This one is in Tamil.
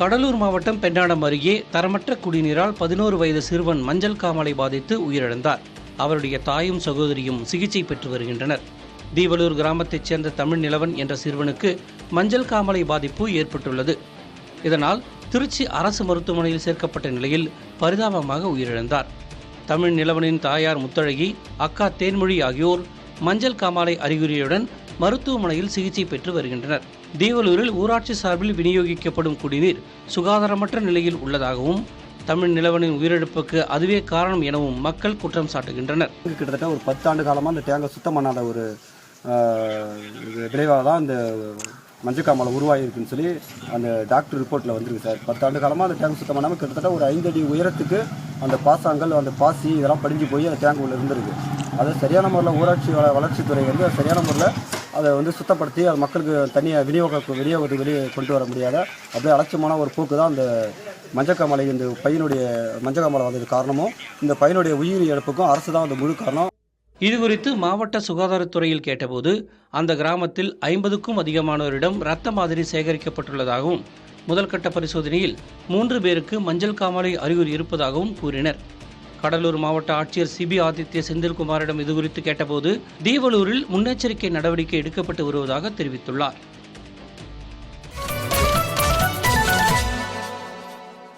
கடலூர் மாவட்டம் பெண்ணாடம் அருகே தரமற்ற குடிநீரால் 11 வயது சிறுவன் மஞ்சள் காமாலை பாதித்து உயிரிழந்தார். அவருடைய தாயும் சகோதரியும் சிகிச்சை பெற்று வருகின்றனர். தீவலூர் கிராமத்தைச் சேர்ந்த தமிழ் நிலவன் என்ற சிறுவனுக்கு மஞ்சள் காமாலை பாதிப்பு ஏற்பட்டுள்ளது. இதனால் திருச்சி அரசு மருத்துவமனையில் சேர்க்கப்பட்ட நிலையில் பரிதாபமாக உயிரிழந்தார். தமிழ் நிலவனின் தாயார் முத்தழகி, அக்கா தேன்மொழி ஆகியோர் மஞ்சள் காமாலை அறிகுறியுடன் மருத்துவமனையில் சிகிச்சை பெற்று வருகின்றனர். தீவலூரில் ஊராட்சி சார்பில் விநியோகிக்கப்படும் குடிநீர் சுகாதாரமற்ற நிலையில் உள்ளதாகவும், தமிழ் நிலவனின் உயிரிழப்புக்கு அதுவே காரணம் எனவும் மக்கள் குற்றம் சாட்டுகின்றனர். கிட்டத்தட்ட ஒரு 10 ஆண்டு காலமாக அந்த டேங்கை சுத்தம் பண்ணாத ஒரு விளைவாக தான் இந்த மஞ்சள் காமாலை உருவாகிருக்குன்னு சொல்லி அந்த டாக்டர் ரிப்போர்ட்டில் வந்துருக்கு சார். 10 ஆண்டு காலமாக அந்த டேங்க் சுத்தம் பண்ணாமல் கிட்டத்தட்ட ஒரு 5 அடி உயரத்துக்கு அந்த பாசாங்கல், அந்த பாசி இதெல்லாம் படிஞ்சு போய் அந்த டேங்க் உள்ள இருந்திருக்கு. அதை சரியான முறையில் ஊராட்சி வளர்ச்சித்துறை சரியான முறையில் அதை சுத்தப்படுத்தி அது மக்களுக்கு தனியாக விநியோகத்துக்கு வெளியே கொண்டு வர முடியாத அப்படியே அலட்சியமான ஒரு போக்கு தான் அந்த மஞ்சள் காமாலை, இந்த பையனுடைய மஞ்சள் காமாலை வந்தது காரணமும், இந்த பையனுடைய உயிரி இழப்புக்கும் அரசு தான் அந்த முழு காரணம். இதுகுறித்து மாவட்ட சுகாதாரத்துறையில் கேட்டபோது அந்த கிராமத்தில் 50க்கும் அதிகமானோரிடம் இரத்த மாதிரி சேகரிக்கப்பட்டுள்ளதாகவும், முதல்கட்ட பரிசோதனையில் 3 பேருக்கு மஞ்சள் காமாலை அறிகுறி இருப்பதாகவும் கூறினர். கடலூர் மாவட்ட ஆட்சியர் சிபி ஆதித்ய செந்தில்குமாரிடம் இதுகுறித்து கேட்டபோது தீவலூரில் முன்னெச்சரிக்கை நடவடிக்கை எடுக்கப்பட்டு வருவதாக தெரிவித்துள்ளார்.